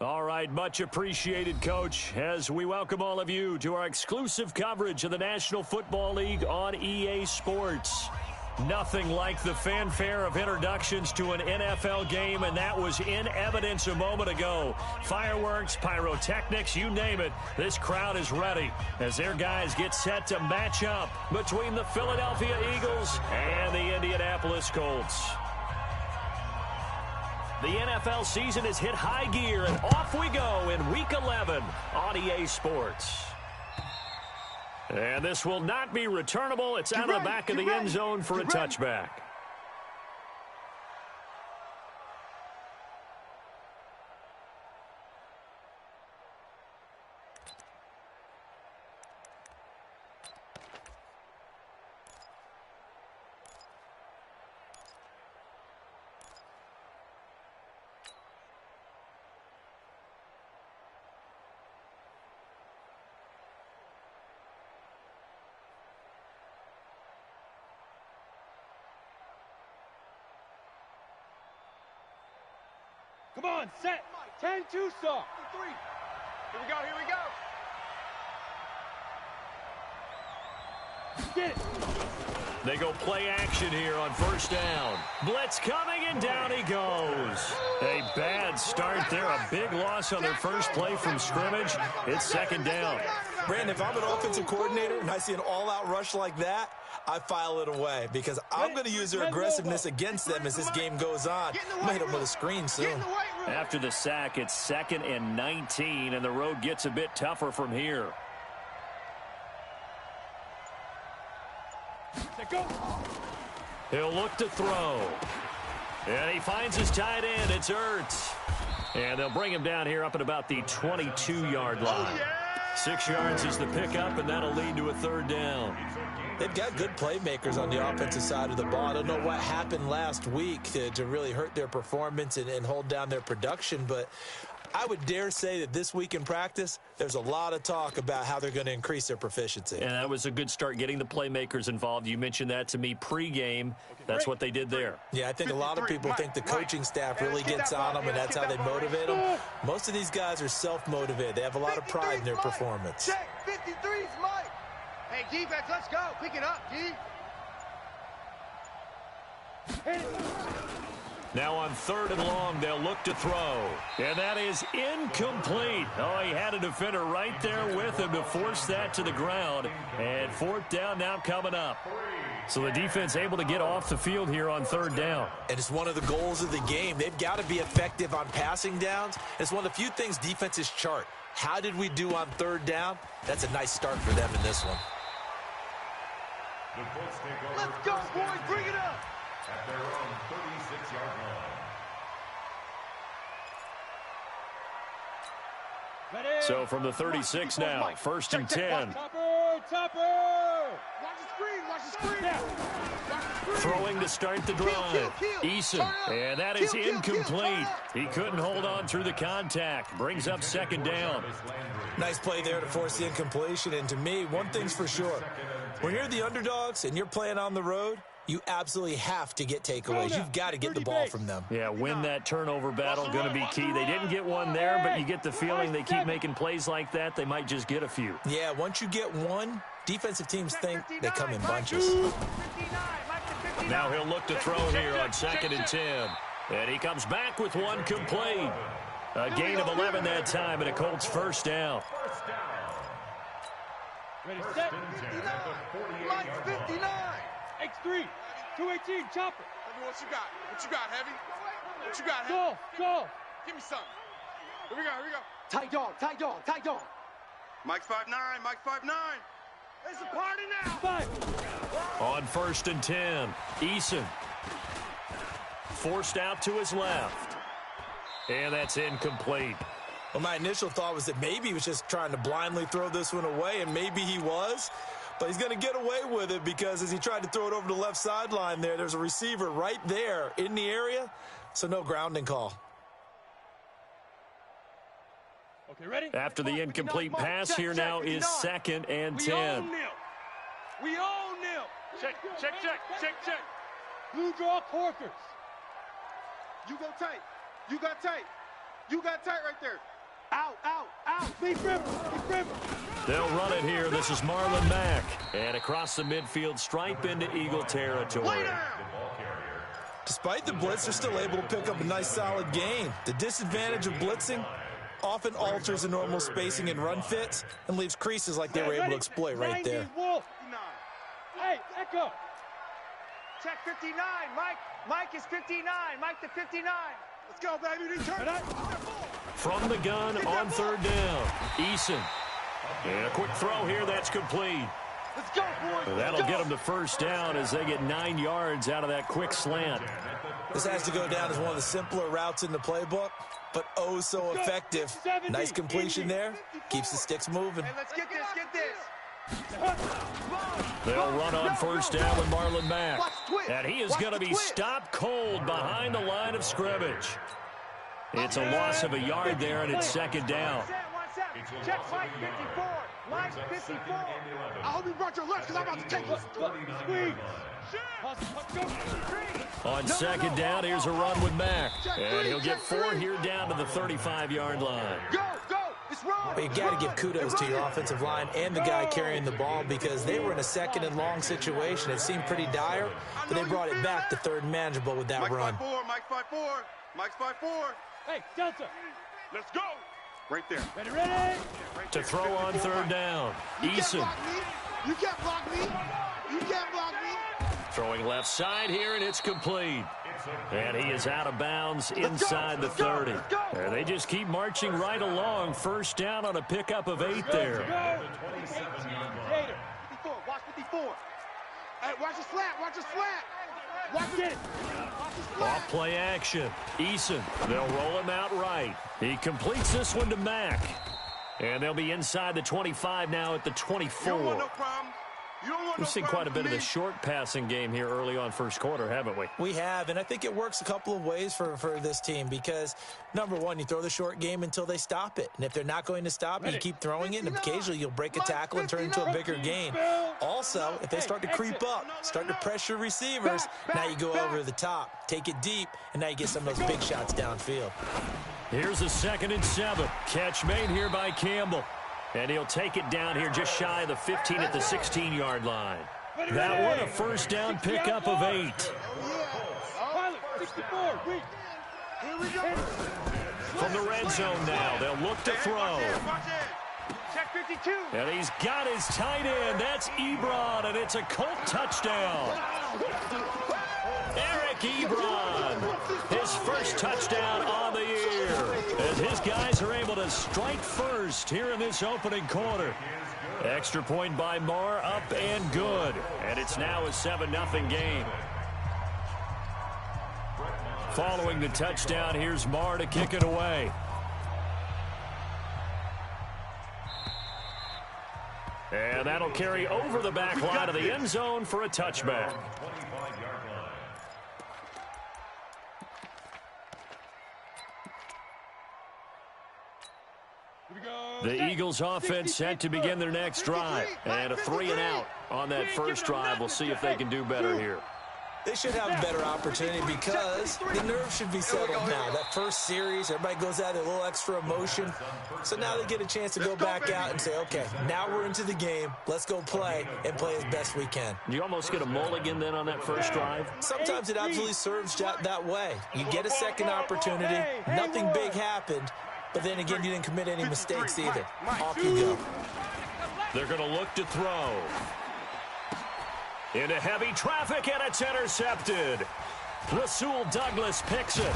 All right, much appreciated, Coach, as we welcome all of you to our exclusive coverage of the National Football League on EA Sports. Nothing like the fanfare of introductions to an NFL game, and that was in evidence a moment ago. Fireworks, pyrotechnics, you name it, this crowd is ready as their guys get set to match up between the Philadelphia Eagles and the Indianapolis Colts. The NFL season has hit high gear, and off we go in Week 11 on EA Sports. And this will not be returnable. It's out of the back of the end zone for a touchback. Come on, set. 10-2 stop. 3. Here we go, here we go. Get it. They go play action here on first down. Blitz coming, and down he goes. A bad start there. A big loss on their first play from scrimmage. It's second down. Brandon, if I'm an offensive coordinator and I see an all-out rush like that, I file it away because I'm going to use their aggressiveness against them as this game goes on. I'm going to hit them with a screen soon. After the sack, it's 2nd and 19, and the road gets a bit tougher from here. He'll look to throw. And he finds his tight end. It's Ertz. And they'll bring him down here up at about the 22-yard line. 6 yards is the pickup, and that'll lead to a third down. They've got good playmakers on the offensive side of the ball. I don't know what happened last week to really hurt their performance and hold down their production, but I would dare say that this week in practice, there's a lot of talk about how they're going to increase their proficiency. And that was a good start, getting the playmakers involved. You mentioned that to me pregame. That's what they did there. Yeah, I think a lot of people think the coaching staff really gets on them, and that's how they motivate them. Most of these guys are self-motivated. They have a lot of pride in their performance. Check, 53's Mike. Hey, defense, let's go. Pick it up, D. Now on 3rd and long, they'll look to throw. And that is incomplete. Oh, he had a defender right there with him to force that to the ground. And 4th down now coming up. So the defense able to get off the field here on 3rd down. And it's one of the goals of the game. They've got to be effective on passing downs. It's one of the few things defenses chart. How did we do on 3rd down? That's a nice start for them in this one. Let's go, boys. Bring it up. At their own 36-yard line. So from the 36 now, 1st and 10. Topper. Watch the screen. Throwing to start the drive. Eason, and that is incomplete. He couldn't hold on through the contact. Brings up 2nd down. Nice play there to force the incompletion. And to me, one thing's for sure. When you're the underdogs and you're playing on the road, you absolutely have to get takeaways. You've got to get the ball from them. Yeah, win that turnover battle, going to be key. They didn't get one there, but you get the feeling they keep making plays like that, they might just get a few. Yeah, once you get one, defensive teams think they come in bunches. Now he'll look to throw here on 2nd and 10. And he comes back with one complete. A gain of 11 that time, and a Colts 1st down. Ready, set. 59. Mike, 59. X3. 218. Chopper. What you got? What you got, Heavy? What you got, Heavy? Go. Give me something. Here we go. Tight dog. Mike's 5'9". Mike's 5'9". It's a party now. 5. On 1st and 10, Eason. Forced out to his left. And that's incomplete. Well, my initial thought was that maybe he was just trying to blindly throw this one away, and maybe he was. But he's going to get away with it because as he tried to throw it over the left sideline there's a receiver right there in the area, so no grounding call. Okay, ready? After the incomplete pass here now is 2nd and 10. We own them. Check. Blue draw Corkers. You go tight. You got tight. You got tight right there. Out, out, out. Leave river. Leave river. They'll run it here. This is Marlon Mack. And across the midfield stripe into Eagle territory. Despite the blitz, they're still able to pick up a nice solid gain. The disadvantage of blitzing often alters the normal spacing and run fits and leaves creases like they were able to exploit right there. Hey, Echo. Check 59, Mike. Mike is 59. Mike to 59. Let's go, baby. Return. From the gun on third down. Eason. And a quick throw here. That's complete. Let's go, boys. That'll get them to first down as they get 9 yards out of that quick slant. This has to go down as one of the simpler routes in the playbook, but oh so effective. Nice completion there. Keeps the sticks moving. Hey, let's get this, get this. They'll run on first down with Marlon Mack. And he is going to be stopped cold behind the line of scrimmage. It's a loss of a yard there, and it's second down. Check Mike 54. Mike 54. I hope you brought your left because I'm about to take you. On second down, here's a run with Mack. And he'll get 4 here down to the 35-yard line. Go, go. It's wrong. But you got to give kudos to your offensive line and the guy carrying the ball because they were in a second and long situation. It seemed pretty dire, but they brought it back to third and manageable with that Mike run. 5-4, Mike 5-4. Mike's 5-4. Hey, Delta. Let's go. Right there. Ready, ready. To throw on third down. Eason You can't block me. You can't block me. throwing left side here, and it's complete. And he is out of bounds inside the 30. And they just keep marching right along. First down on a pickup of 8 there. 54. Watch 54. Hey, watch the slant. Watch the slant. Watch it. Off play action. Eason. They'll roll him out right. He completes this one to Mack. And they'll be inside the 25 now at the 24. You don't want no problem. You don't want We've no seen problem quite a bit of with the me. short passing game here early on first quarter, haven't we? We have, and I think it works a couple of ways for this team because, number one, you throw the short game until they stop it. And if they're not going to stop it, you keep throwing it, and occasionally you'll break a tackle and turn it into a bigger gain. Also, if they start to creep up, start to pressure receivers, now you go over the top, take it deep, and now you get some of those big shots downfield. Here's a 2nd and 7. Catch made here by Campbell. And he'll take it down here just shy of the 15 at the 16-yard line. That one a first down pickup of 8. Pilot, 64. Wait. Here we go. From the red zone now, they'll look to throw. Watch it. Check 52. And he's got his tight end. That's Ebron, and it's a Colt touchdown. Eric Ebron, his first touchdown on the year, as his guys are able to strike first here in this opening quarter. Extra point by Marr, up and good. And it's now a 7-0 game. Following the touchdown, here's Marr to kick it away. And that'll carry over the back line of the end zone for a touchback. The Eagles offense set to begin their next drive. And a 3-and-out on that first drive. We'll see if they can do better here. They should have a better opportunity because the nerves should be settled now. That first series, everybody goes out with a little extra emotion. So now they get a chance to go back out and say, okay, now we're into the game. Let's go play and play as best we can. You almost get a mulligan then on that first drive? Sometimes it absolutely serves that way. You get a second opportunity. Nothing big happened. But then again, you didn't commit any mistakes either. Off you go. They're going to look to throw. Into heavy traffic, and it's intercepted. Rasul Douglas picks it.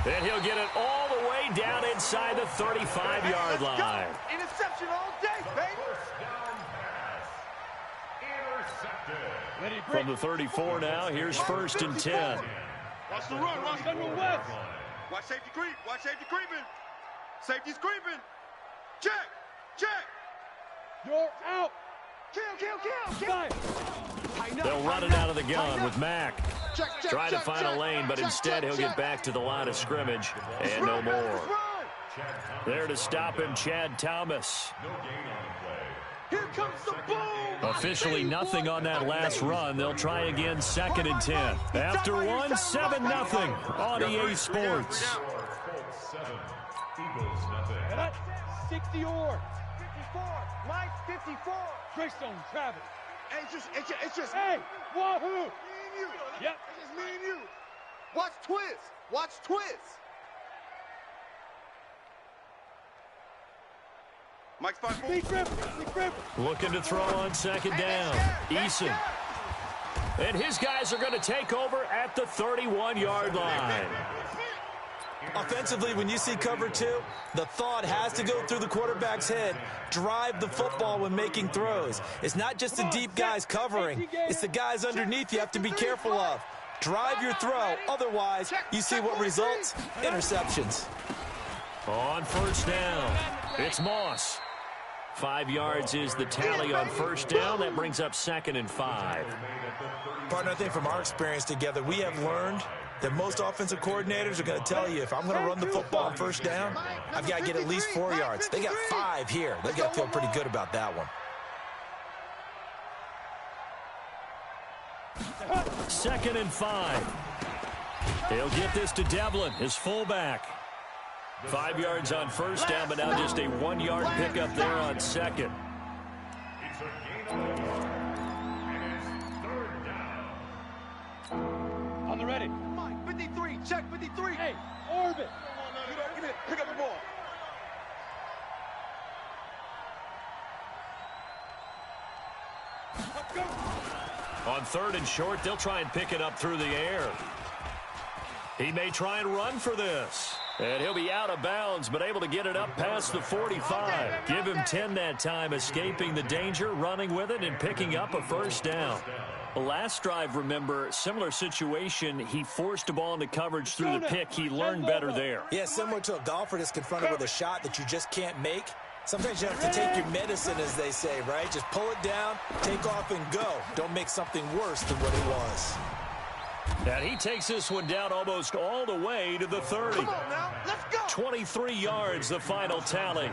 And he'll get it all the way down inside the 35-yard line. Interception all day, baby. From the 34 now, here's 1st and 10. Watch the run. Watch the run. Watch safety creep. Watch safety creeping. Safety's creeping. Check. Check. You're out. Kill. They'll run it out of the gun with Mack. Try to find a lane, but instead he'll get back to the line of scrimmage and no more. There to stop him, Chad Thomas. Here comes the boom. Officially nothing on that last run. They'll try again, 2nd and 10. After one, 7-0 on EA Sports. Eagles, nothing. Get it? 60 or. 54. Mike, 54. Drake zone, Travis. Hey, it's just Hey, wahoo! me and you. Yep. It's just me and you. Watch twist. Watch twist. Mike's 5-4. Big Griffin. Looking to throw on second down. Eason. And his guys are going to take over at the 31-yard line. Offensively, when you see cover two, the thought has to go through the quarterback's head. Drive the football when making throws. It's not just the deep guys covering. It's the guys underneath you have to be careful of. Drive your throw. Otherwise, you see what results? Interceptions. On first down, it's Moss. 5 yards is the tally on first down. That brings up 2nd and 5. Partner, I think from our experience together, we have learned that most offensive coordinators are going to tell you, if I'm going to run the football on first down, I've got to get at least 4 yards. They got 5 here. They've got to feel pretty good about that one. 2nd and 5. He'll get this to Devlin, his fullback. 5 yards on first down, but now just a 1-yard pickup there on second. It's a gain of 4. And it's 3rd down. On the ready. Mike, 53. Check 53. Hey, orbit. Give it. Pick up the ball. Let's go. On 3rd and short, they'll try and pick it up through the air. He may try and run for this. And he'll be out of bounds, but able to get it up past the 45. Give him 10 that time, escaping the danger, running with it, and picking up a first down. The last drive, remember, similar situation. He forced a ball into coverage through the pick. He learned better there. Yeah, similar to a golfer that's confronted with a shot that you just can't make. Sometimes you have to take your medicine, as they say, right? Just pull it down, take off, and go. Don't make something worse than what it was. And he takes this one down almost all the way to the 30. Come on now. Let's go. 23 yards, the final tally.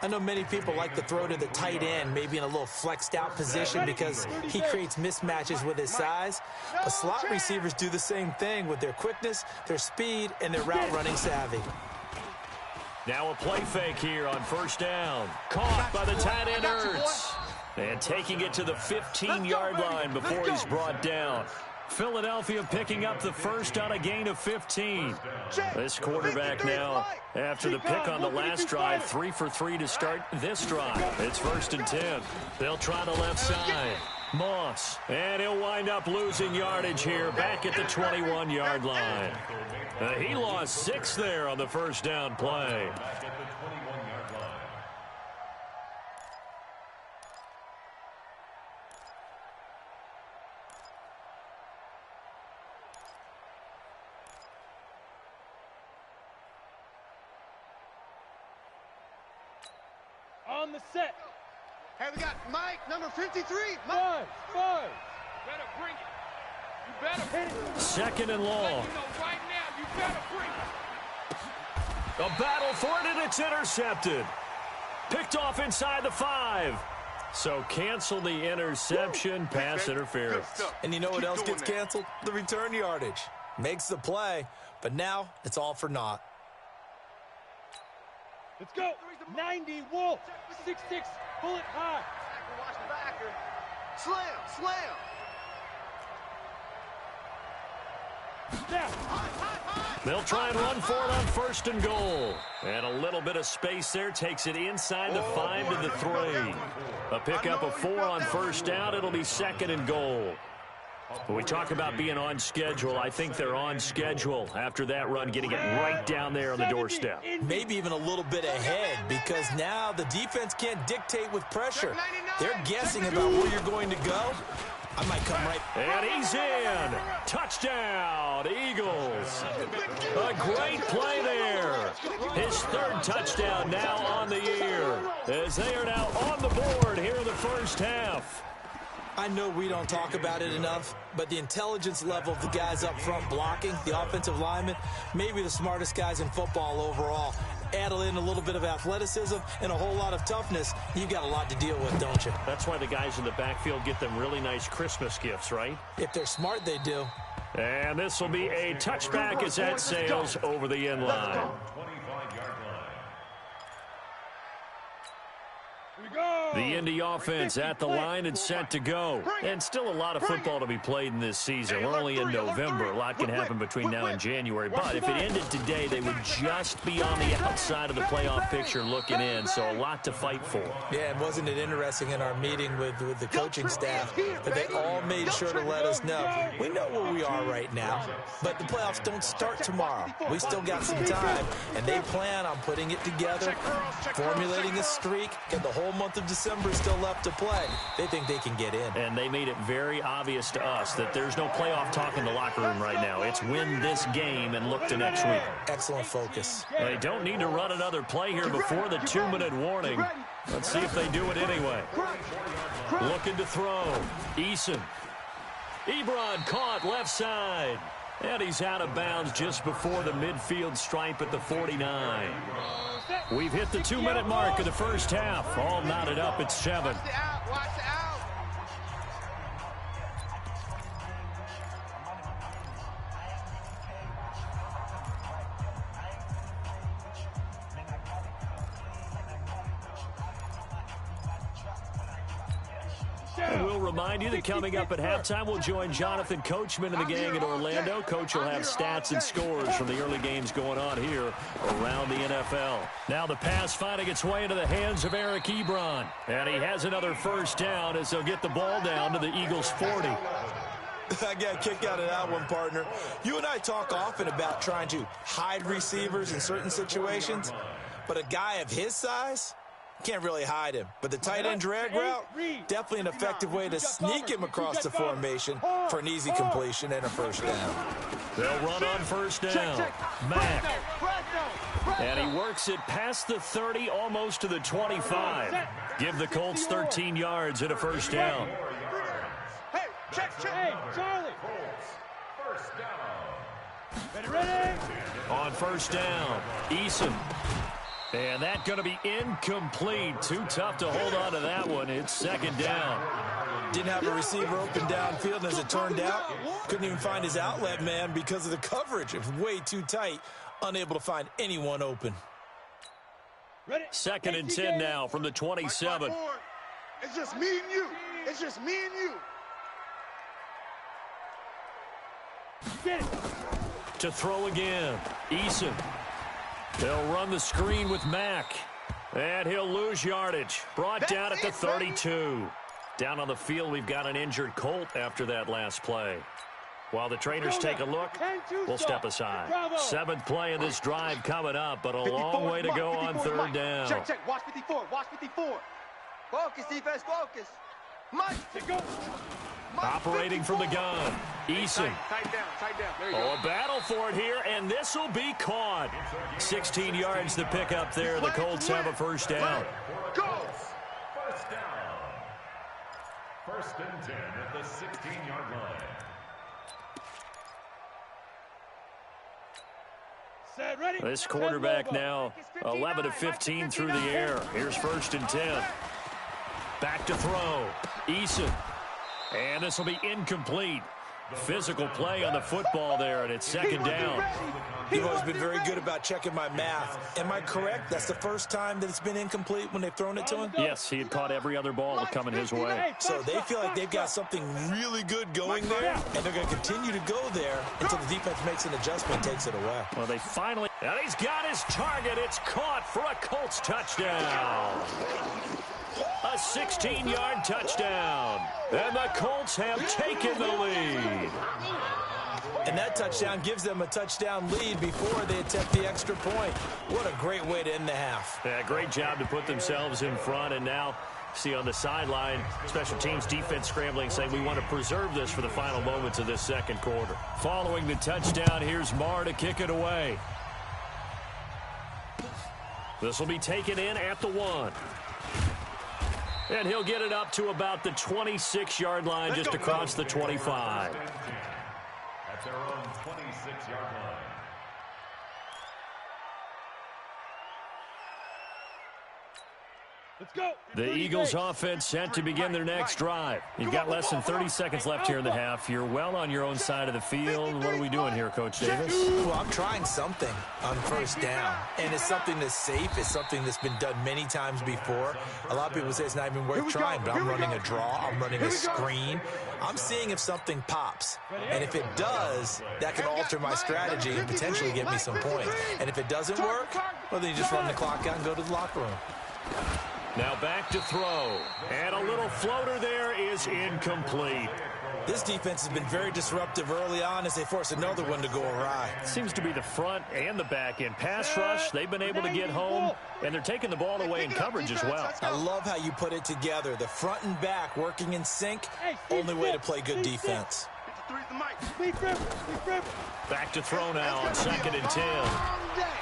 I know many people like to throw to the tight end, maybe in a little flexed out position because he creates mismatches with his size. But slot receivers do the same thing with their quickness, their speed, and their route running savvy. Now a play fake here on first down. Caught by the tight end Ertz. And taking it to the 15-yard line before he's brought down. Philadelphia picking up the first on a gain of 15. This quarterback now, after the pick on the last drive, 3 for 3 to start this drive. It's 1st and 10. They'll try the left side. Moss, and he'll wind up losing yardage here back at the 21-yard line. He lost 6 there on the first down play. On the set. Hey, we got Mike, number 53. Five. Better bring it. You better hit it. 2nd and long. You know right now, you better bring it. A battle for it, and it's intercepted. Picked off inside the 5. So cancel the interception, pass interference. And you know what else gets canceled? The return yardage. Makes the play, but now it's all for naught. Let's go. 90 Wolf. 6'6", bullet high. Watch the backer. Slam. Snap. They'll try and run for it on 1st and goal. And a little bit of space there takes it inside the 5 to the 3. A pickup of 4 on first down. It'll be 2nd and goal. When we talk about being on schedule, I think they're on schedule after that run, getting it right down there on the doorstep. Maybe even a little bit ahead because now the defense can't dictate with pressure. They're guessing about where you're going to go. I might come right. And he's in. Touchdown, Eagles. A great play there. His 3rd touchdown now on the year as they are now on the board here in the first half. I know we don't talk about it enough, but the intelligence level of the guys up front blocking, the offensive linemen, maybe the smartest guys in football overall. Add in a little bit of athleticism and a whole lot of toughness, you've got a lot to deal with, don't you? That's why the guys in the backfield get them really nice Christmas gifts, right? If they're smart, they do. And this will be a touchback as that sails over the end line. 25-yard line. The Indy offense at the line and set to go. And still a lot of football to be played in this season. We're only in November. A lot can happen between now and January. But if it ended today, they would just be on the outside of the playoff picture looking in. So a lot to fight for. Yeah, and wasn't it interesting in our meeting with the coaching staff that they all made sure to let us know, we know where we are right now, but the playoffs don't start tomorrow. We still got some time, and they plan on putting it together, formulating a streak, and the whole month of December is still left to play. They think they can get in. And they made it very obvious to us that there's no playoff talk in the locker room right now. It's win this game and look to next week. Excellent focus. They don't need to run another play here before the 2-minute warning. Let's see if they do it anyway. Looking to throw. Eason. Ebron caught left side. And he's out of bounds just before the midfield stripe at the 49. We've hit the 2-minute mark of the first half. All knotted up at 7. Watch it out. And we'll remind you that coming up at halftime, we'll join Jonathan Coachman and the gang in Orlando. Coach will have stats and scores from the early games going on here around the NFL. Now the pass finding its way into the hands of Eric Ebron. And he has another first down as they'll get the ball down to the Eagles' 40. I got a kick out of that one, partner. You and I talk often about trying to hide receivers in certain situations, but a guy of his size can't really hide him. But the tight end drag route, definitely an effective way to sneak him across the formation for an easy completion and a first down. They'll run on first down. Mack. And he works it past the 30, almost to the 25. Give the Colts 13 yards and a first down. Hey, check. Hey, Charlie. First down. Ready? On first down, Eason. And that's going to be incomplete. Too tough to hold on to that one. It's second down. Didn't have a receiver open downfield, as it turned out. Couldn't even find his outlet man because of the coverage. It was way too tight. Unable to find anyone open. Second and 10 now from the 27. It's just me and you. It's just me and you. Get it. To throw again, Eason. They'll run the screen with Mack. And he'll lose yardage. Brought down at the 32. Down on the field, we've got an injured Colt after that last play. While the traders take a look, we'll step aside. 7th play of this drive coming up, but a long way to go on third down. Check. Watch 54. Watch 54. Focus, defense, focus. Mike, go. Operating from the gun, Eason. Tight down. There you go. Oh, a battle for it here, and this will be caught. 16 yards to pick up there. The Colts have a first down. Go. First down. First and 10 at the 16-yard line. Set, ready. This quarterback now 11 of 15 through the air. Here's first and 10. Back to throw. Eason. And this will be incomplete. Physical play on the football there, and it's second down. You've always been very good about checking my math. Am I correct? That's the first time that it's been incomplete when they've thrown it to him? Yes, he had caught every other ball coming his way. So they feel like they've got something really good going there, and they're going to continue to go there until the defense makes an adjustment and takes it away. Well, they finally... And he's got his target. It's caught for a Colts touchdown. A 16-yard touchdown. And the Colts have taken the lead. And that touchdown gives them a touchdown lead before they attempt the extra point. What a great way to end the half. Yeah, great job to put themselves in front. And now, see on the sideline, special teams defense scrambling, saying we want to preserve this for the final moments of this second quarter. Following the touchdown, here's Marr to kick it away. This will be taken in at the 1. And he'll get it up to about the 26-yard line, just across the 25. At their own 26-yard line. Let's go. The Eagles offense set to begin their next drive. You've got less than 30 seconds left here in the half. You're well on your own side of the field. What are we doing here, Coach Davis? Well, I'm trying something on first down, and it's something that's safe. It's something that's been done many times before. A lot of people say it's not even worth trying, but I'm running a draw. I'm running a screen. I'm seeing if something pops, and if it does, that can alter my strategy and potentially get me some points. And if it doesn't work, well, then you just run the clock out and go to the locker room. Now back to throw. And a little floater there is incomplete. This defense has been very disruptive early on as they force another one to go awry. Seems to be the front and the back end. Pass rush, they've been able to get home, and they're taking the ball away in coverage as well. I love how you put it together. The front and back working in sync, only way to play good defense. Back to throw now on 2nd and 10.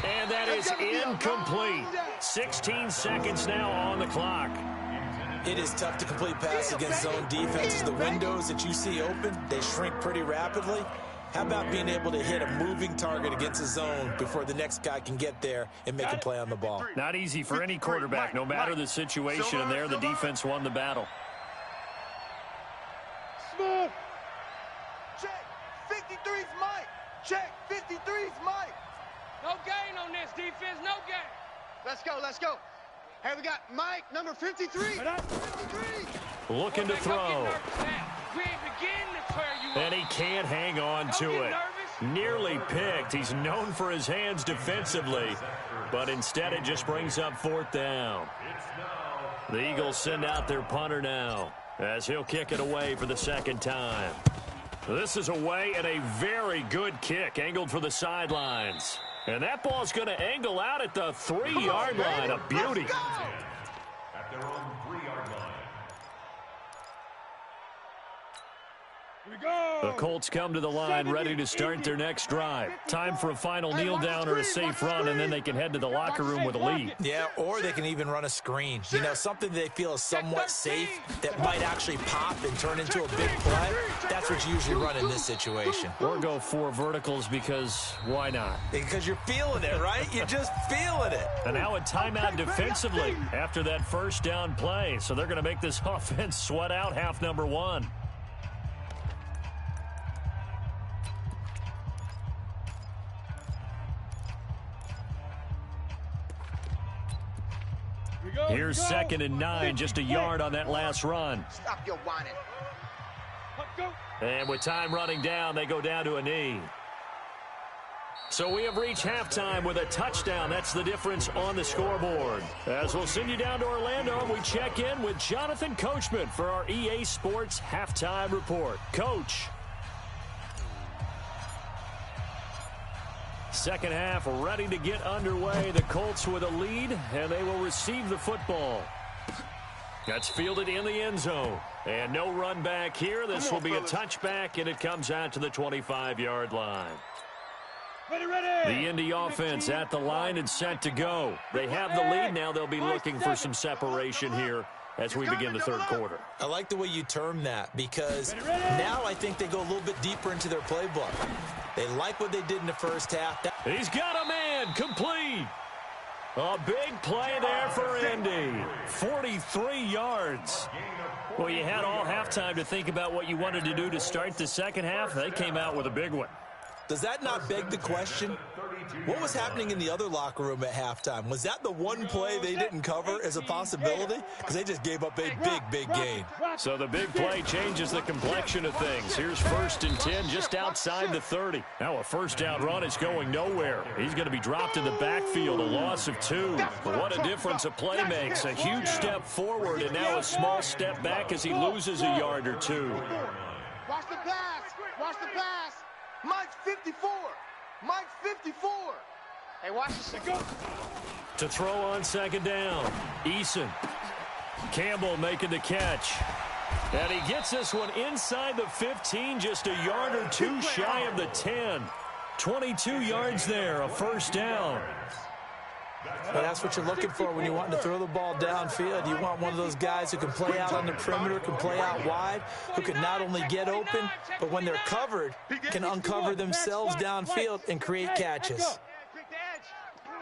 And that is incomplete. 16 seconds now on the clock. It is tough to complete pass against zone defenses. The windows that you see open, they shrink pretty rapidly. How about being able to hit a moving target against a zone before the next guy can get there and make a play on the ball? Not easy for any quarterback, no matter the situation, and there the defense won the battle. Smooth. Check. 53's Mike. Check. 53's Mike. No gain on this defense. No gain. Let's go. Let's go. Hey, we got Mike, number 53. 53. Looking to throw. We ain't beginning to tear you up. And he can't hang on to it. Nearly picked. He's known for his hands defensively, but instead it just brings up 4th down. The Eagles send out their punter now as he'll kick it away for the 2nd time. This is away and a very good kick angled for the sidelines. And that ball's going to angle out at the 3-yard line. A beauty. At their own 3-yard line. The Colts come to the line ready to start their next drive. Time for a final kneel down or a safe run, and then they can head to the locker room with a lead. Yeah, or they can even run a screen. You know, something they feel is somewhat safe that might actually pop and turn into a big play. That's what you usually run in this situation. Or go 4 verticals because why not? Because you're feeling it, right? You're just feeling it. And now a timeout defensively after that first down play. So they're going to make this offense sweat out half number 1. Here's 2nd and 9, just a yard on that last run. Stop your whining. And with time running down, they go down to a knee. So we have reached halftime with a touchdown. That's the difference on the scoreboard. As we'll send you down to Orlando, we check in with Jonathan Coachman for our EA Sports Halftime Report. Coach. Second half ready to get underway. The Colts with a lead, and they will receive the football. That's fielded in the end zone. And no run back here. This will be a touchback, and it comes out to the 25-yard line. The Indy offense at the line and set to go. They have the lead. Now they'll be looking for some separation here as we begin the 3rd quarter. I like the way you term that because now I think they go a little bit deeper into their playbook. They like what they did in the first half. He's got a man complete. A big play there for Indy. 43 yards. Well, you had all halftime to think about what you wanted to do to start the second half. They came out with a big one. Does that not beg the question? What was happening in the other locker room at halftime? Was that the one play they didn't cover as a possibility? Because they just gave up a big gain. So the big play changes the complexion of things. Here's 1st and 10 just outside the 30. Now a first down run is going nowhere. He's going to be dropped in the backfield, a loss of 2. What a difference a play makes. A huge step forward and now a small step back as he loses a yard or 2. Watch the pass. Watch the pass. Mike's 54. Mike's 54. Hey, watch this. Go. To throw on 2nd down. Eason. Campbell making the catch. And he gets this one inside the 15, just a yard or 2 shy of the 10. 22 yards there, a first down. Well, that's what you're looking for when you want to throw the ball downfield. You want one of those guys who can play out on the perimeter, can play out wide, who can not only get open, but when they're covered, can uncover themselves downfield and create catches.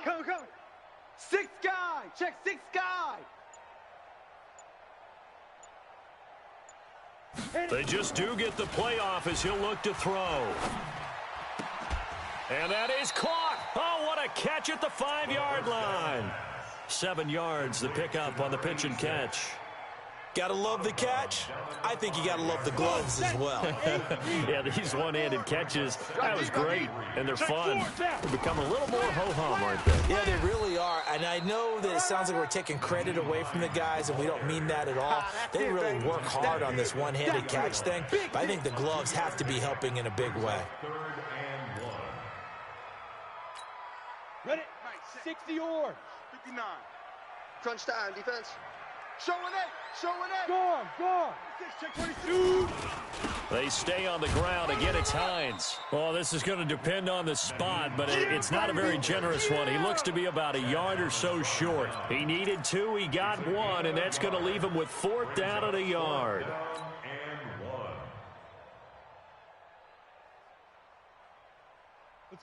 Come. 6th guy. Check 6th guy. They just do get the playoff as he'll look to throw. And that is caught. Oh, what a catch at the 5-yard line. 7 yards, the pickup on the pitch and catch. Gotta love the catch. I think you gotta love the gloves as well. Yeah, these one-handed catches, that was great, and they're fun. They become a little more ho-hum, aren't they? Yeah, they really are, and I know that it sounds like we're taking credit away from the guys, and we don't mean that at all. They really work hard on this one-handed catch thing, but I think the gloves have to be helping in a big way. Ready? 60 yards. 59. Crunch time, defense. Showing it. Showing it. Gone. 22. They stay on the ground. Again, it's Hines. Well, this is going to depend on the spot, but it's not a very generous one. He looks to be about a yard or so short. He needed 2. He got 1, and that's going to leave him with 4th down and a yard.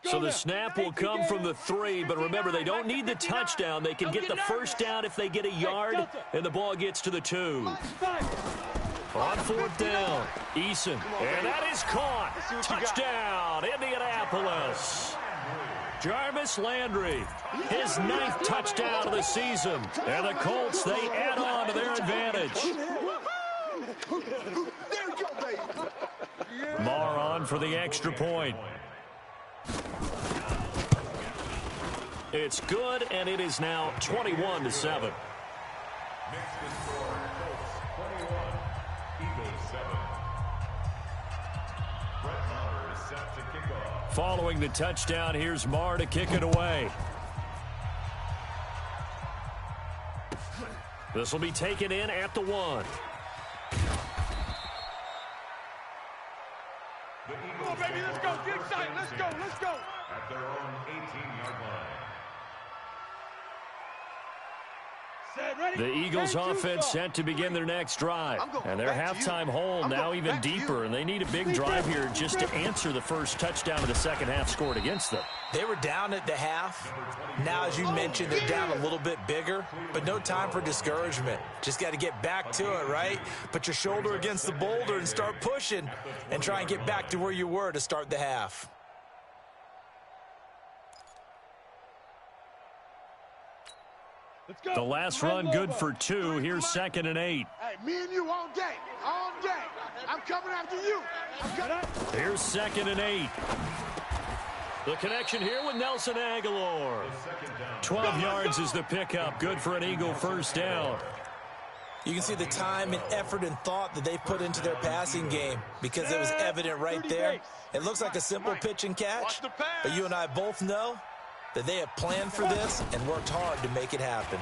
So the snap will come from the 3, but remember, they don't need the touchdown. They can get the 1st down if they get a yard, and the ball gets to the 2. On 4th down, Eason, and that is caught. Touchdown, Indianapolis. Jarvis Landry, his 9th touchdown of the season, and the Colts, they add on to their advantage. Marr on for the extra point. It's good, and it is now 21-7. Following the touchdown, here's Marr to kick it away. This will be taken in at the 1. Come on, baby, let's go. Get excited. Let's go. At their own 18-yard line. The Eagles offense set to begin their next drive. And their halftime hole now even deeper, and they need a big drive here just to answer the first touchdown of the second half scored against them. They were down at the half. Now, as you mentioned, they're down a little bit bigger, but no time for discouragement. Just got to get back to it, right? Put your shoulder against the boulder and start pushing and try and get back to where you were to start the half. The last run good for 2. Here's 2nd and 8. Hey, me and you all day. All day. I'm coming after you. Here's 2nd and 8. The connection here with Nelson Aguilar. 12 yards is the pickup. Good for an Eagle 1st down. You can see the time and effort and thought that they put into their passing game because it was evident right there. It looks like a simple pitch and catch, but you and I both know that they have planned for this and worked hard to make it happen.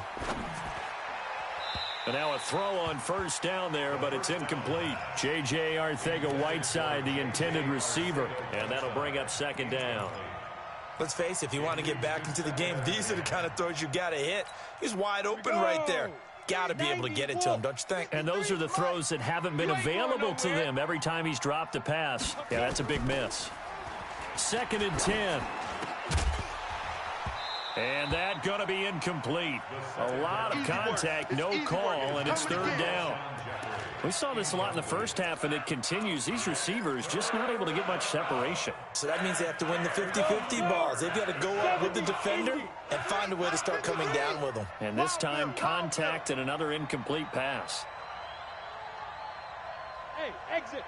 And now a throw on 1st down there, but it's incomplete. J.J. Arcega-Whiteside, the intended receiver, and that'll bring up 2nd down. Let's face it, if you want to get back into the game, these are the kind of throws you got to hit. He's wide open right there. Got to be able to get it to him, don't you think? And those are the throws that haven't been available to them every time he's dropped a pass. Yeah, that's a big miss. 2nd and 10. And that going to be incomplete. A lot of contact, no call, and it's 3rd down. We saw this a lot in the first half, and it continues. These receivers just not able to get much separation. So that means they have to win the 50-50 balls. They've got to go up with the defender and find a way to start coming down with them. And this time, contact and another incomplete pass. Hey, exit.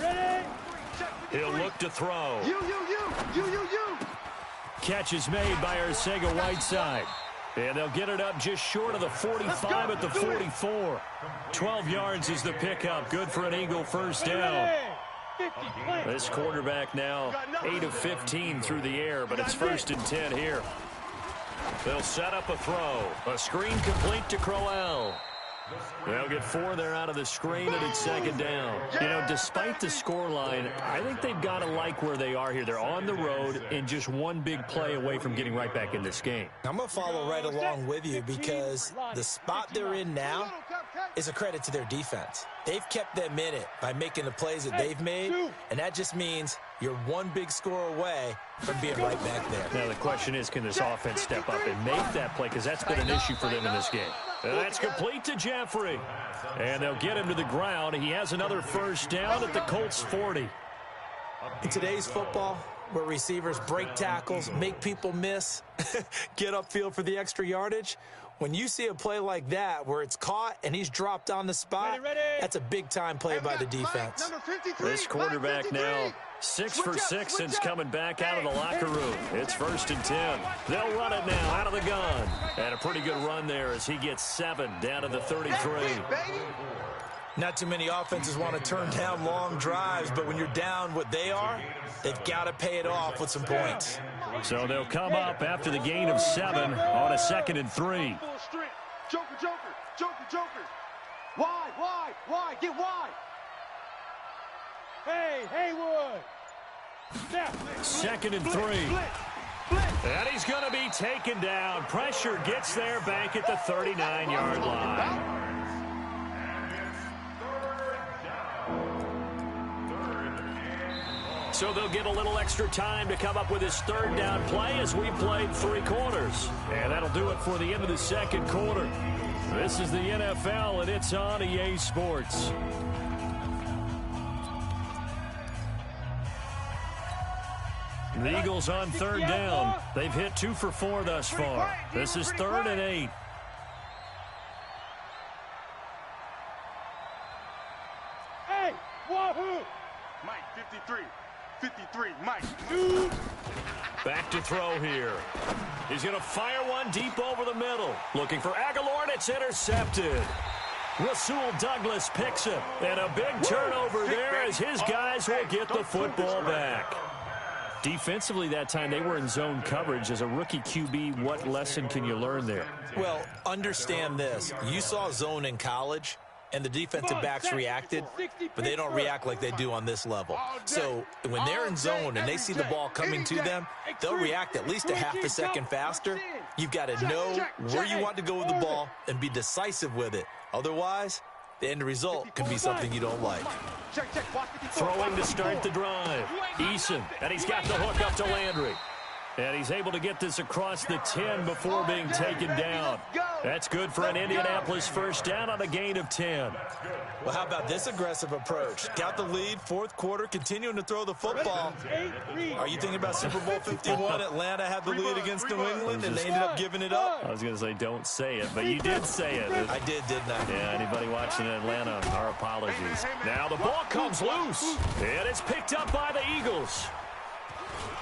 Ready? He'll look to throw. You. Catch is made by Arcega-Whiteside. And they'll get it up just short of the 45 at the 44. 12 yards is the pickup. Good for an Eagle 1st down. This quarterback now 8 of 15 through the air, but it's 1st and 10 here. They'll set up a throw. A screen complete to Crowell. They'll get 4 there out of the screen, and it's 2nd down. You know, despite the scoreline, I think they've got to like where they are here. They're on the road and just one big play away from getting right back in this game. I'm going to follow right along with you because the spot they're in now is a credit to their defense. They've kept them in it by making the plays that they've made, and that just means you're one big score away from being right back there. Now, the question is, can this offense step up and make that play? Because that's been an issue for them in this game. And that's complete to Jeffrey. And they'll get him to the ground. He has another first down at the Colts 40. In today's football, where receivers break tackles, make people miss, get upfield for the extra yardage, when you see a play like that where it's caught and he's dropped on the spot, that's a big-time play by the defense. This quarterback now 6 for 6 since coming back out of the locker room. It's 1st and 10. They'll run it now out of the gun. And a pretty good run there as he gets 7 down to the 33. Not too many offenses want to turn down long drives, but when you're down what they are, they've got to pay it off with some points. So they'll come up after the gain of 7 on a 2nd and 3. Joker, Joker, Joker, Joker. Wide, get wide. Hey, Haywood. Snap. 2nd and 3. And he's going to be taken down. Pressure gets there back at the 39-yard line. So they'll get a little extra time to come up with his 3rd down play as we played 3 quarters. And that'll do it for the end of the 2nd quarter. This is the NFL, and it's on EA Sports. The Eagles on 3rd down. They've hit 2 for 4 thus far. This is 3rd and 8. Hey, wahoo! Mike, 53. 53, Mike. Back to throw here. He's going to fire one deep over the middle. Looking for Aguilar, and it's intercepted. Rasul Douglas picks it. And a big turnover there as his guys will get the football back. Defensively that time, they were in zone coverage. As a rookie QB, what lesson can you learn there? Well, understand this. You saw zone in college, and the defensive backs reacted, but they don't react like they do on this level. So when they're in zone and they see the ball coming to them, they'll react at least a half a second faster. You've got to know where you want to go with the ball and be decisive with it. Otherwise, the end result can be something you don't like. Throwing to start the drive. Eason, and he's got the hook up to Landry. And he's able to get this across the 10 before being taken down. That's good for an Indianapolis first down on a gain of 10. Well, how about this aggressive approach? Got the lead, 4th quarter, continuing to throw the football. Are you thinking about Super Bowl 51? Atlanta had the lead against New England, and they ended up giving it up? I was going to say don't say it, but you did say it. I did, didn't I? Yeah, anybody watching in Atlanta, our apologies. Now the ball comes loose, and it's picked up by the Eagles.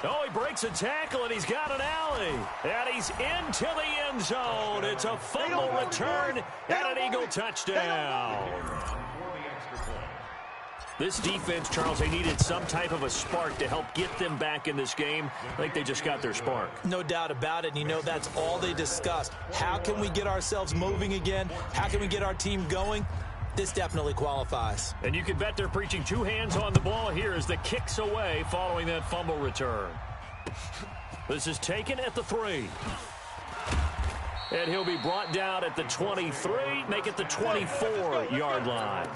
Oh, he breaks a tackle, and he's got an alley. And he's into the end zone. It's a fumble return and an Eagle touchdown. This defense, Charles, they needed some type of a spark to help get them back in this game. I think they just got their spark. No doubt about it. And you know, that's all they discussed. How can we get ourselves moving again? How can we get our team going? This definitely qualifies. And you can bet they're preaching 2 hands on the ball here as the kick's away following that fumble return. This is taken at the 3. And he'll be brought down at the 23, make it the 24-yard line.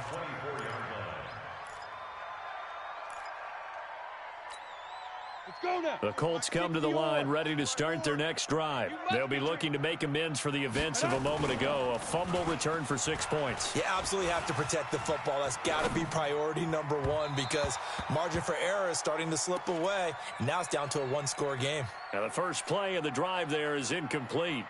The Colts come to the line ready to start their next drive. They'll be looking to make amends for the events of a moment ago. A fumble return for 6 points. You absolutely have to protect the football. That's got to be priority number 1 because margin for error is starting to slip away. And now it's down to a 1-score game. Now the first play of the drive there is incomplete.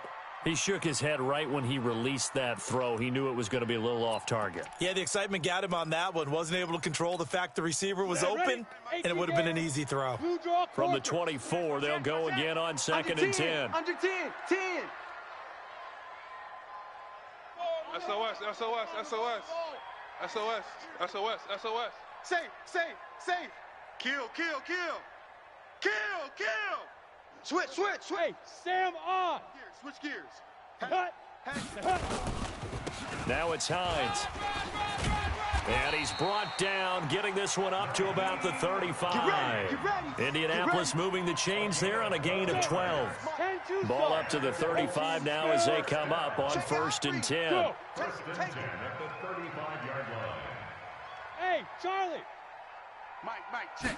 He shook his head right when he released that throw. He knew it was going to be a little off target. Yeah, the excitement got him on that one. Wasn't able to control the fact the receiver was open, and it would have been an easy throw. From the 24, they'll go again on 2nd and 10. Under 10. SOS, SOS, SOS. SOS, SOS, SOS. Safe. Kill. Switch. Hey, Sam on. Switch gears. Cut. Now it's Hines. And he's brought down, getting this one up to about the 35. Get ready. Indianapolis moving the chains there on a gain of 12. Ball up to the 35 now as they come up on 1st and 10. Go. First and 10 at the 35-yard line. Hey, Charlie. Mike, check.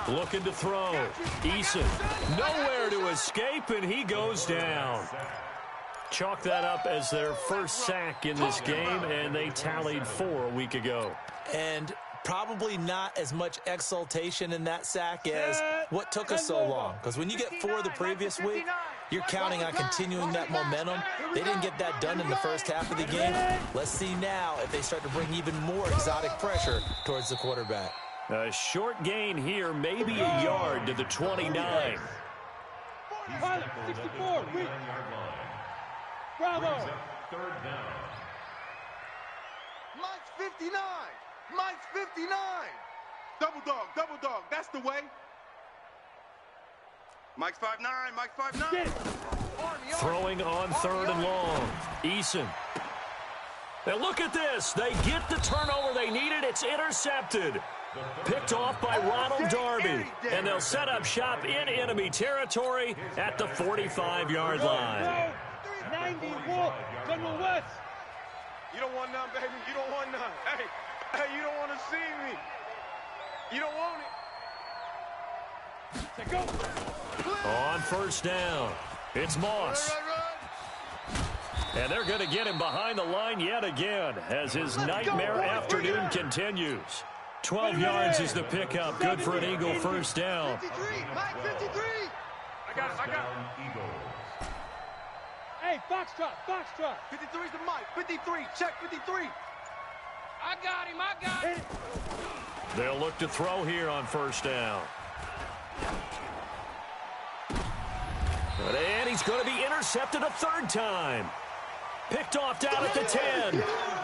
Looking to throw. Eason nowhere to escape, and he goes down. chalk that up as their first sack in this game, and they tallied 4 a week ago. And probably not as much exultation in that sack as what took us so long. Because when you get 4 the previous week, you're counting on continuing that momentum. They didn't get that done in the first half of the game. Let's see now if they start to bring even more exotic pressure towards the quarterback. A short gain here, maybe a yard to the 29. 64. Bravo. Third down. Mike's 59. Mike's 59. Double dog. That's the way. Mike's 5'9", Mike's 5'9". Throwing on 3rd and long. Eason. And look at this. They get the turnover they needed. It's intercepted. Picked off by Ronald Darby. And they'll set up shop in enemy territory at the 45-yard line. 94. General West. You don't want none, baby. You don't want none. Hey, you don't want to see me. You don't want it. Go. On 1st down, it's Moss. And they're going to get him behind the line yet again as his nightmare afternoon continues. 12 yards is the pickup. Good for an Eagle 1st down. 53. Mike 53. I got it. Eagles. Hey, Foxtrot. 53's the Mike. 53. Check 53. I got him. They'll look to throw here on 1st down. And he's going to be intercepted a 3rd time. Picked off down at the 10.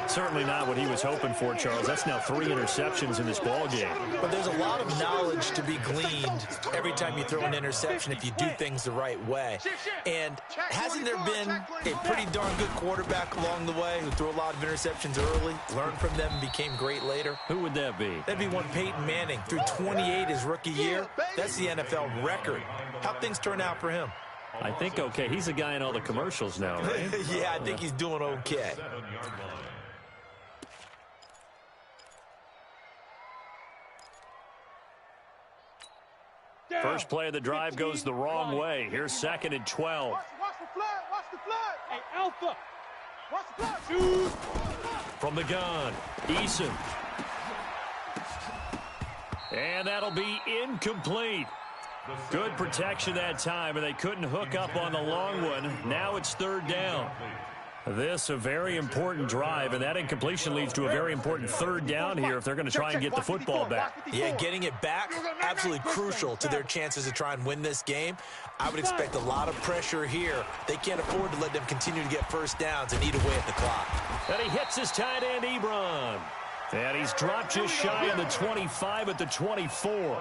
Certainly not what he was hoping for, Charles. That's now 3 interceptions in this ball game. But there's a lot of knowledge to be gleaned every time you throw an interception if you do things the right way. And hasn't there been a pretty darn good quarterback along the way who threw a lot of interceptions early, learned from them, and became great later? Who would that be? That'd be one Peyton Manning. Threw 28 his rookie year. That's the NFL record. How'd things turn out for him? I think okay. He's a guy in all the commercials now, right? Yeah, I think he's doing okay. 7-yard line. First play of the drive goes the wrong way. Here's 2nd and 12. Watch the flag. Hey, Alpha. Watch the flag. Shoot. From the gun, Eason. And that'll be incomplete. Good protection that time, and they couldn't hook up on the long one. Now it's 3rd down. This a very important drive, and that incompletion leads to a very important 3rd down here if they're going to try and get the football back. Yeah, getting it back, absolutely crucial to their chances to try and win this game. I would expect a lot of pressure here. They can't afford to let them continue to get 1st downs and eat away at the clock. And he hits his tight end, Ebron. And he's dropped just shy of the 25 at the 24.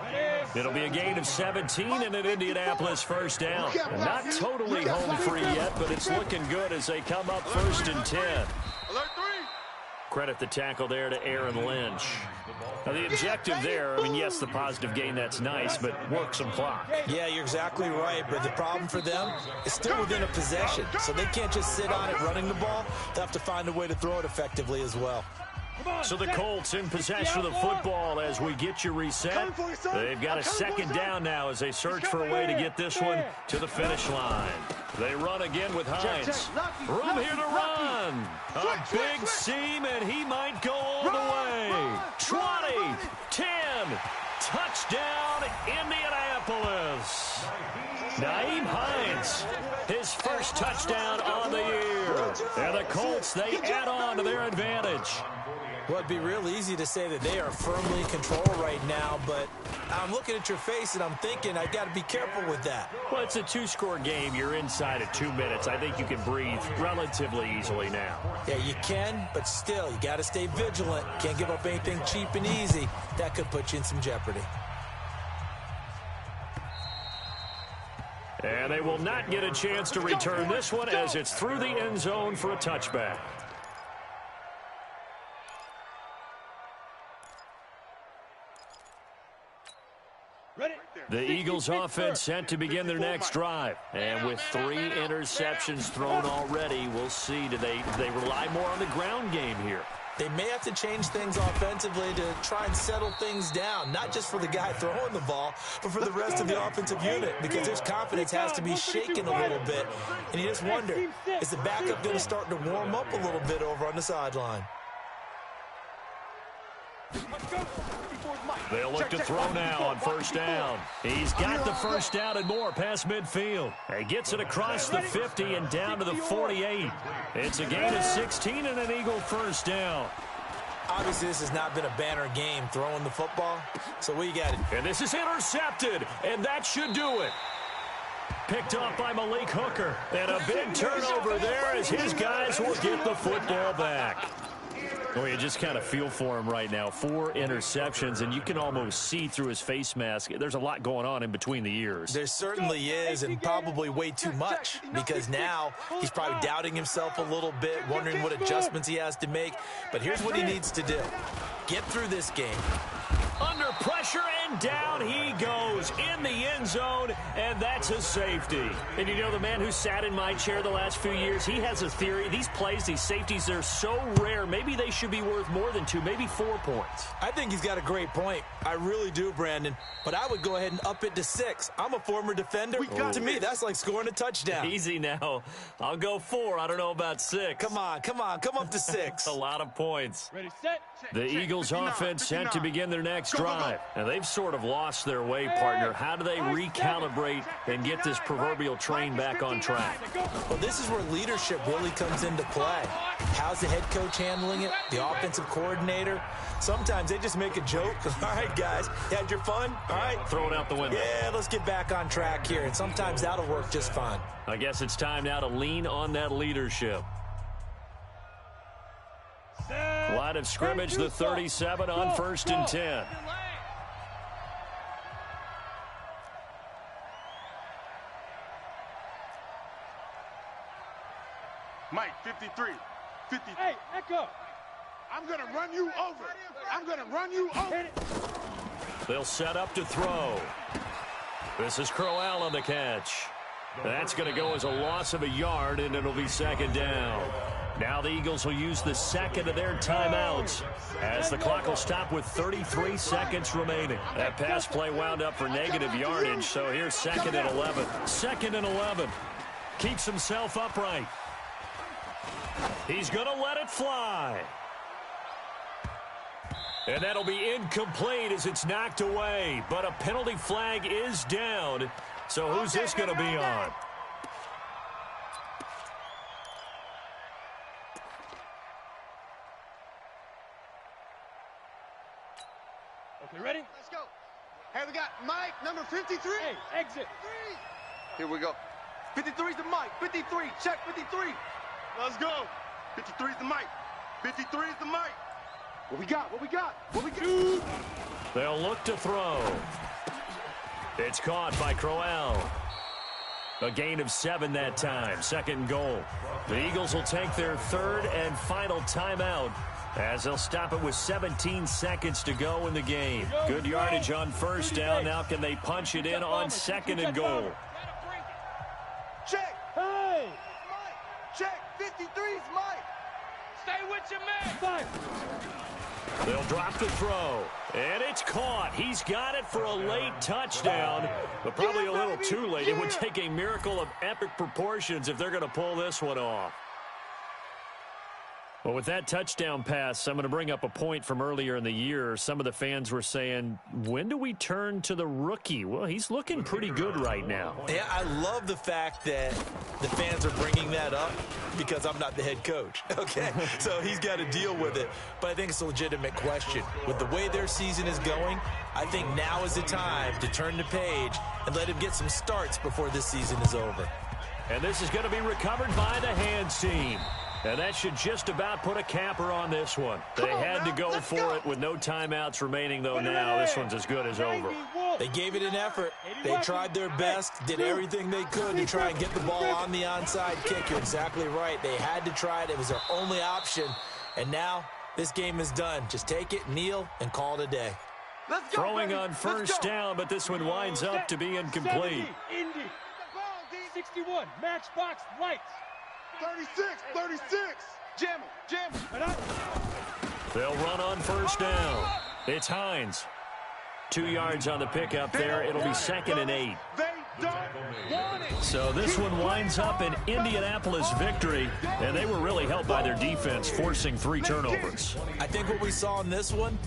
It'll be a gain of 17 and an Indianapolis 1st down. Not totally home free yet, but it's looking good as they come up 1st and 10. Alert 3. Credit the tackle there to Aaron Lynch. Now, the objective there, I mean, yes, the positive gain, that's nice, but work some clock. Yeah, you're exactly right, but the problem for them is still within a possession, so they can't just sit on it running the ball. They'll have to find a way to throw it effectively as well. So the Colts in possession of the football as we get you reset. They've got a 2nd down now as they search for a way to get this one to the finish line. They run again with Hines. Room here to run. A big seam, and he might go all the way. 20, 10, touchdown, Indianapolis. Nyheim Hines, his first touchdown on the year. And the Colts, they add on to their advantage. Well, it'd be real easy to say that they are firmly in control right now, but I'm looking at your face and I'm thinking I got to be careful with that. Well, it's a 2-score game. You're inside of 2 minutes. I think you can breathe relatively easily now. Yeah, you can, but still, you got to stay vigilant. Can't give up anything cheap and easy. That could put you in some jeopardy. And they will not get a chance to return this one as it's through the end zone for a touchback. The Eagles offense set to begin their next drive. And with 3 interceptions thrown already, we'll see. Do they rely more on the ground game here? They may have to change things offensively to try and settle things down, not just for the guy throwing the ball, but for the rest of the offensive unit, because his confidence has to be shaken a little bit. And you just wonder, is the backup going to start to warm up a little bit over on the sideline? They'll look to throw now on first down. He's got the first down and more past midfield. He gets it across the 50 and down to the 48. It's a gain of 16 and an Eagle first down. Obviously, this has not been a banner game throwing the football, so we got it. And this is intercepted, and that should do it. Picked off by Malik Hooker. And a big turnover there as his guys will get the football back. Well, you just kind of feel for him right now. 4 interceptions, and you can almost see through his face mask. There's a lot going on in between the ears. There certainly is, and probably way too much, because now he's probably doubting himself a little bit, wondering what adjustments he has to make. But here's what he needs to do. Get through this game. Under pressure, and down he goes in the end zone, and that's a safety. And you know, the man who sat in my chair the last few years, he has a theory. These plays, these safeties, they're so rare. Maybe they should be worth more than 2, maybe 4 points. I think he's got a great point. I really do, Brandon. But I would go ahead and up it to 6. I'm a former defender. To me, that's like scoring a touchdown. Easy now. I'll go 4. I don't know about 6. Come on. Come up to 6. A lot of points. Ready, set. The Eagles offense set to begin their next drive. And they've sort of lost their way, partner. How do they recalibrate and get this proverbial train back on track? Well, this is where leadership really comes into play. How's the head coach handling it? The offensive coordinator? Sometimes they just make a joke. All right, guys, you had your fun? All right. Throw it out the window. Yeah, let's get back on track here. And sometimes that'll work just fine. I guess it's time now to lean on that leadership. Line of scrimmage, the 37 on first and 10. Mike, 53. 50. Hey, Echo. I'm going to run you over. I'm going to run you over. They'll set up to throw. This is Crowell on the catch. That's going to go as a loss of a yard, and it'll be second down. Now the Eagles will use the second of their timeouts as the clock will stop with 33 seconds remaining. That pass play wound up for negative yardage, so here's second and 11. Second and 11. Keeps himself upright. He's going to let it fly. And that'll be incomplete as it's knocked away. But a penalty flag is down. So who's this going to be on? Okay, ready? Let's go. Hey, we got Mike, number 53. Hey, exit. Here we go. 53 is the Mike. 53. Check 53. Let's go. 53 is the Mike. 53 is the Mike. What we got? What we got? What we got? They'll look to throw. It's caught by Crowell. A gain of 7 that time. Second and goal. The Eagles will take their third and final timeout as they'll stop it with 17 seconds to go in the game. Good yardage on first down. Now can they punch it in on second and goal? Check. Hey. Mike. Check. 53's Mike. Stay with your man. Fire. They'll drop the throw, and it's caught. He's got it for a late touchdown, but probably a little too late. It would take a miracle of epic proportions if they're going to pull this one off. Well, with that touchdown pass, I'm going to bring up a point from earlier in the year. Some of the fans were saying, when do we turn to the rookie? Well, he's looking pretty good right now. Yeah, I love the fact that the fans are bringing that up because I'm not the head coach, okay? So he's got to deal with it. But I think it's a legitimate question. With the way their season is going, I think now is the time to turn the page and let him get some starts before this season is over. And this is going to be recovered by the hands team. And that should just about put a capper on this one. They had to go for it with no timeouts remaining, though. Now this one's as good as over. They gave it an effort. They tried their best, did everything they could to try and get the ball on the onside kick. You're exactly right. They had to try it. It was their only option. And now this game is done. Just take it, kneel, and call it a day. Let's go, Throwing baby. on first down, but this one winds up to be incomplete. 70, Indy. 61, matchbox lights. 36, 36. Jam him, jam him. And up. They'll run on first down. It's Hines. 2 yards on the pickup there. It'll be 2nd and 8. So this one winds up an Indianapolis victory, and they were really helped by their defense forcing 3 turnovers. I think what we saw in this one,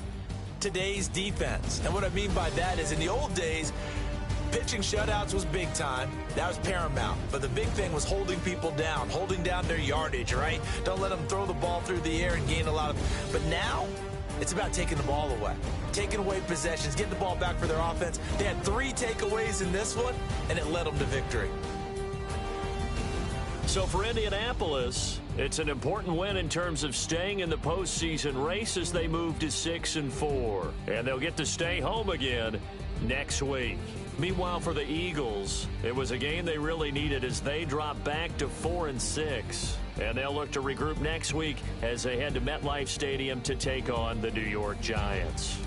today's defense. And what I mean by that is in the old days, pitching shutouts was big time. That was paramount. But the big thing was holding people down, holding down their yardage, right? Don't let them throw the ball through the air and gain a lot of... But now, it's about taking the ball away, taking away possessions, getting the ball back for their offense. They had 3 takeaways in this one, and it led them to victory. So for Indianapolis, it's an important win in terms of staying in the postseason race as they move to 6-4. And they'll get to stay home again next week. Meanwhile, for the Eagles, it was a game they really needed as they drop back to 4-6. And they'll look to regroup next week as they head to MetLife Stadium to take on the New York Giants.